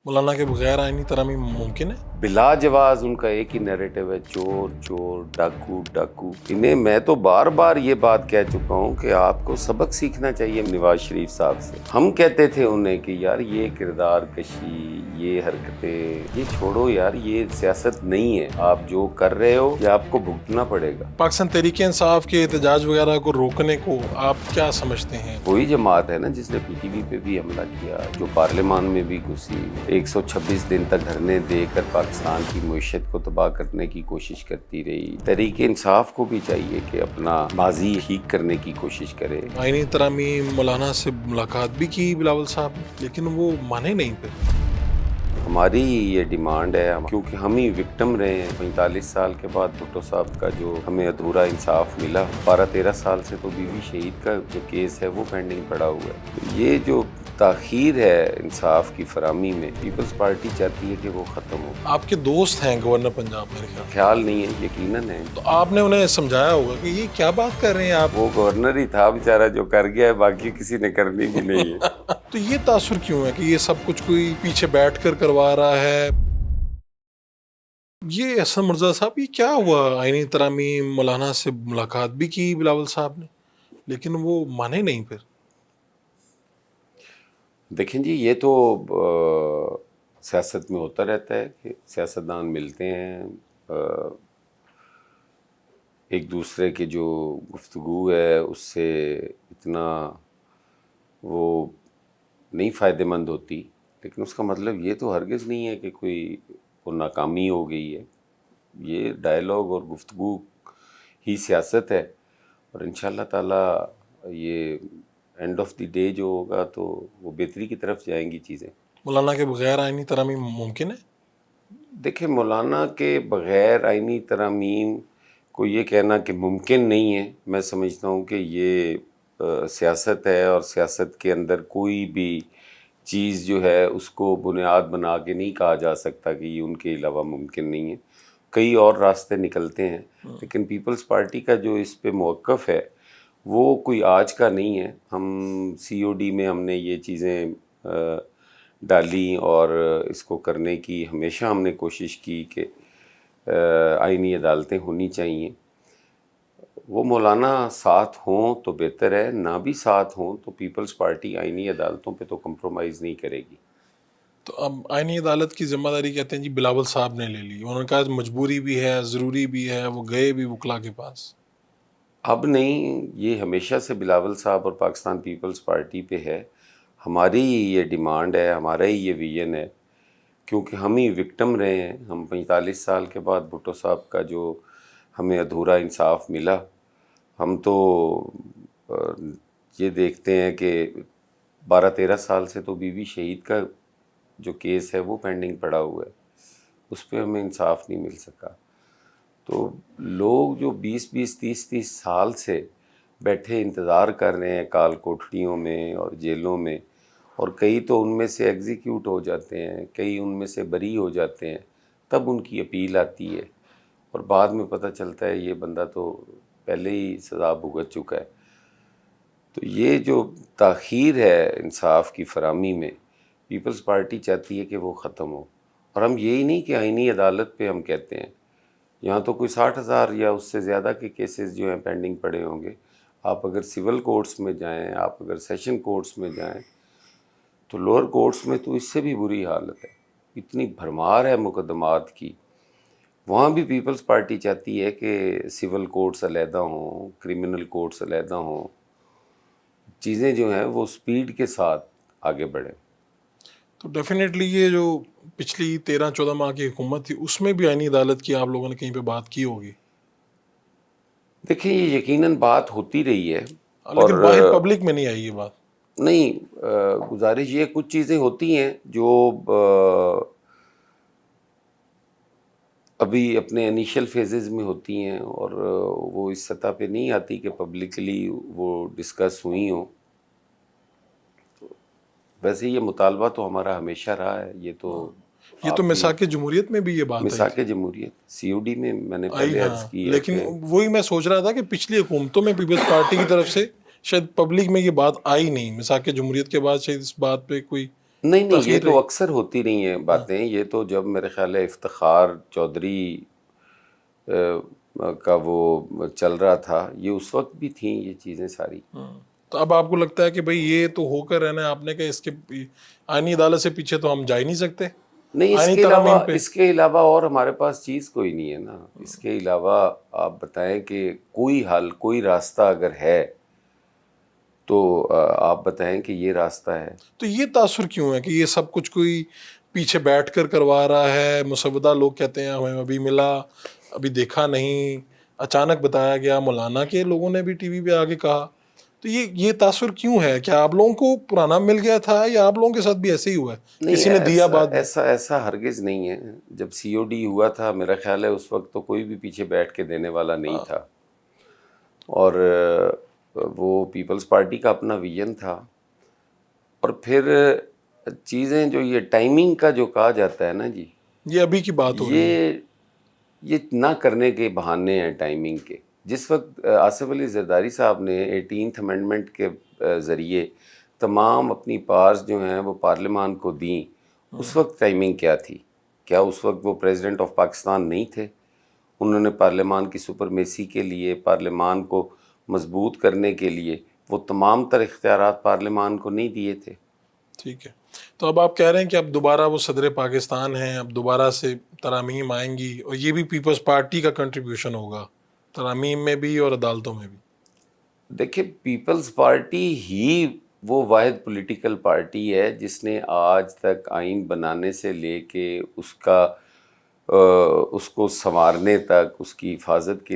مولانا کے بغیر آئینی ترامیم ممکن ہے؟ بلا جواز ان کا ایک ہی نیریٹو ہے، چور چور، ڈاکو ڈاکو۔ انہیں میں تو بار بار یہ بات کہہ چکا ہوں کہ آپ کو سبق سیکھنا چاہیے نواز شریف صاحب سے۔ ہم کہتے تھے انہیں کہ یار یہ کردار کشی، یہ حرکتیں، یہ چھوڑو یار، یہ سیاست نہیں ہے، آپ جو کر رہے ہو یہ آپ کو بھگتنا پڑے گا۔ پاکستان تحریک انصاف کے احتجاج وغیرہ کو روکنے کو آپ کیا سمجھتے ہیں؟ وہی جماعت ہے نا جس نے پی ٹی وی پہ بھی حملہ کیا، جو پارلیمان میں بھی گھسی، 126 دن تک دھرنے دے کر پاکستان کی معیشت کو تباہ کرنے کی کوشش کرتی رہی۔ تحریک انصاف کو بھی چاہیے کہ اپنا ماضی ٹھیک کرنے کی کوشش کرے۔ آئینی ترامیم مولانا سے ملاقات بھی کی بلاول صاحب نے، لیکن وہ مانے نہیں پھر۔ ہماری یہ ڈیمانڈ ہے، کیونکہ ہم ہی وکٹم رہے ہیں۔ 45 سال کے بعد بھٹو صاحب کا جو ہمیں ادھورا انصاف ملا، 12-13 سال سے تو بیوی شہید کا جو کیس ہے وہ پینڈنگ پڑا ہوا ہے۔ تو یہ جو تاخیر ہے انصاف کی فراہمی میں، پیپلز پارٹی چاہتی ہے کہ وہ ختم ہو۔ آپ کے دوست ہیں گورنر پنجاب، میرے خیال نہیں ہے، یقیناً ہے۔ تو آپ نے انہیں سمجھایا ہوگا کہ یہ کیا بات کر رہے ہیں آپ؟ وہ گورنر ہی تھا بیچارہ جو کر گیا ہے، باقی کسی نے کرنی بھی نہیں ہے۔ تو یہ تاثر کیوں ہے کہ یہ سب کچھ کوئی پیچھے بیٹھ کر کروا رہا ہے؟ یہ حسن مرزا صاحب، یہ کیا ہوا؟ آئینی ترامیم مولانا سے ملاقات بھی کی بلاول صاحب نے، لیکن وہ مانے نہیں پھر۔ دیکھیں جی، یہ تو سیاست میں ہوتا رہتا ہے کہ سیاستدان ملتے ہیں، ایک دوسرے کے جو گفتگو ہے اس سے اتنا وہ نہیں فائدہ مند ہوتی، لیکن اس کا مطلب یہ تو ہرگز نہیں ہے کہ کوئی ناکامی ہو گئی ہے۔ یہ ڈائیلاگ اور گفتگو ہی سیاست ہے، اور انشاءاللہ تعالی یہ اینڈ آف دی ڈے جو ہوگا تو وہ بہتری کی طرف جائیں گی چیزیں۔ مولانا کے بغیر آئینی ترامیم ممکن ہے؟ دیکھیں، مولانا کے بغیر آئینی ترامیم کو یہ کہنا کہ ممکن نہیں ہے، میں سمجھتا ہوں کہ یہ سیاست ہے، اور سیاست کے اندر کوئی بھی چیز جو ہے اس کو بنیاد بنا کے نہیں کہا جا سکتا کہ یہ ان کے علاوہ ممکن نہیں ہے۔ کئی اور راستے نکلتے ہیں، لیکن پیپلز پارٹی کا جو اس پہ موقف ہے وہ کوئی آج کا نہیں ہے۔ ہم سی او ڈی میں ہم نے یہ چیزیں ڈالی، اور اس کو کرنے کی ہمیشہ ہم نے کوشش کی کہ آئینی عدالتیں ہونی چاہیے۔ وہ مولانا ساتھ ہوں تو بہتر ہے، نہ بھی ساتھ ہوں تو پیپلز پارٹی آئینی عدالتوں پہ تو کمپرومائز نہیں کرے گی۔ تو اب آئینی عدالت کی ذمہ داری کہتے ہیں جی بلاول صاحب نے لے لی، انہوں نے کہا مجبوری بھی ہے، ضروری بھی ہے، وہ گئے بھی وکلا کے پاس۔ اب نہیں، یہ ہمیشہ سے بلاول صاحب اور پاکستان پیپلز پارٹی پہ ہے۔ ہماری یہ ڈیمانڈ ہے، ہمارا ہی یہ ویژن ہے، کیونکہ ہم ہی وکٹم رہے ہیں۔ ہم 45 سال کے بعد بھٹو صاحب کا جو ہمیں ادھورا انصاف ملا، ہم تو یہ دیکھتے ہیں کہ 12-13 سال سے تو بیوی شہید کا جو کیس ہے وہ پینڈنگ پڑا ہوا ہے، اس پہ ہمیں انصاف نہیں مل سکا۔ تو لوگ جو 20-30 سال سے بیٹھے انتظار کر رہے ہیں کال کوٹھڑیوں میں اور جیلوں میں، اور کئی تو ان میں سے ایگزیکیوٹ ہو جاتے ہیں، کئی ان میں سے بری ہو جاتے ہیں، تب ان کی اپیل آتی ہے، اور بعد میں پتہ چلتا ہے یہ بندہ تو پہلے ہی سزا بھگت چکا ہے۔ تو یہ جو تاخیر ہے انصاف کی فراہمی میں، پیپلز پارٹی چاہتی ہے کہ وہ ختم ہو۔ اور ہم یہی نہیں کہ آئینی عدالت پہ ہم کہتے ہیں، یہاں تو کوئی 60,000 یا اس سے زیادہ کے کیسز جو ہیں پینڈنگ پڑے ہوں گے۔ آپ اگر سول کورٹس میں جائیں، آپ اگر سیشن کورٹس میں جائیں، تو لوور کورٹس میں تو اس سے بھی بری حالت ہے، اتنی بھرمار ہے مقدمات کی۔ وہاں بھی پیپلز پارٹی چاہتی ہے کہ سول کورٹس علیحدہ ہوں، کرمنل کورٹس علیحدہ ہوں، چیزیں جو ہیں وہ سپیڈ کے ساتھ آگے بڑھیں۔ تو ڈیفینیٹلی یہ جو پچھلی 13-14 ماہ کی حکومت تھی، اس میں بھی آئینی عدالت کی آپ لوگوں نے کہیں پہ بات کی ہوگی، دیکھیں یہ یقیناً بات ہوتی رہی ہے، لیکن باہر پبلک میں نہیں آئی یہ بات۔ نہیں، گزارش یہ کچھ چیزیں ہوتی ہیں جو ابھی اپنے انیشل فیزز میں ہوتی ہیں، اور وہ اس سطح پہ نہیں آتی کہ پبلکلی وہ ڈسکس ہوئی ہوں۔ ویسے یہ مطالبہ تو ہمارا ہمیشہ رہا ہے، یہ تو مساق جمہوریت میں بھی یہ بات مساق جمہوریت سی او ڈی میں میں نے آئی، پہلے عرض کی ہے، لیکن وہی میں سوچ رہا تھا کہ پچھلی حکومتوں میں پیپلز پارٹی کی طرف سے شاید پبلک میں یہ بات آئی نہیں، مساق جمہوریت کے بعد شاید اس بات پہ کوئی نہیں نہیں، یہ تاخیر تو رہی؟ اکثر ہوتی رہی ہیں باتیں. یہ تو جب میرے خیال ہے افتخار چودھری کا وہ چل رہا تھا، یہ اس وقت بھی تھیں یہ چیزیں ساری. تو اب آپ کو لگتا ہے کہ بھئی یہ تو ہو کر رہنا ہے آپ نے کہ اس کے آئینی عدالت سے پیچھے تو ہم جا ہی نہیں سکتے نہیں، آئینی ترامیم پہ؟ اس کے علاوہ اور ہمارے پاس چیز کوئی نہیں ہے نا. اس کے علاوہ آپ بتائیں کہ کوئی حل، کوئی راستہ اگر ہے تو آپ بتائیں کہ یہ راستہ ہے. تو یہ تاثر کیوں ہے کہ یہ سب کچھ کوئی پیچھے بیٹھ کر کروا رہا ہے؟ مسودہ لوگ کہتے ہیں ہمیں ابھی ملا، ابھی دیکھا نہیں، اچانک بتایا گیا، مولانا کے لوگوں نے بھی ٹی وی پہ آگے کہا. تو یہ تاثر کیوں ہے؟ کیا آپ لوگوں کو پرانا مل گیا تھا یا آپ لوگوں کے ساتھ بھی ایسے ہی ہوا ہے، نہیں، کسی نے دیا بعد میں؟ ایسا ہرگز نہیں ہے. جب سی او ڈی ہوا تھا میرا خیال ہے اس وقت تو کوئی بھی پیچھے بیٹھ کے دینے والا نہیں تھا. اور وہ پیپلز پارٹی کا اپنا ویژن تھا. اور پھر چیزیں جو یہ ٹائمنگ کا جو کہا جاتا ہے نا جی، یہ ابھی کی بات ہو رہی ہے. یہ نہ کرنے کے بہانے ہیں ٹائمنگ کے. جس وقت آصف علی زرداری صاحب نے 18th امینڈمنٹ کے ذریعے تمام اپنی پاورز جو ہیں وہ پارلیمان کو دیں، اس وقت ٹائمنگ کیا تھی؟ کیا اس وقت وہ پریزیڈنٹ آف پاکستان نہیں تھے؟ انہوں نے پارلیمان کی سپرمیسی کے لیے، پارلیمان کو مضبوط کرنے کے لیے وہ تمام تر اختیارات پارلیمان کو نہیں دیے تھے. ٹھیک ہے. تو اب آپ کہہ رہے ہیں کہ اب دوبارہ وہ صدر پاکستان ہیں، اب دوبارہ سے ترامیم آئیں گی، اور یہ بھی پیپلز پارٹی کا کنٹریبیوشن ہوگا ترامیم میں بھی اور عدالتوں میں بھی. دیکھیں، پیپلز پارٹی ہی وہ واحد پولیٹیکل پارٹی ہے جس نے آج تک آئین بنانے سے لے کے اس کو سنوارنے تک، اس کی حفاظت کے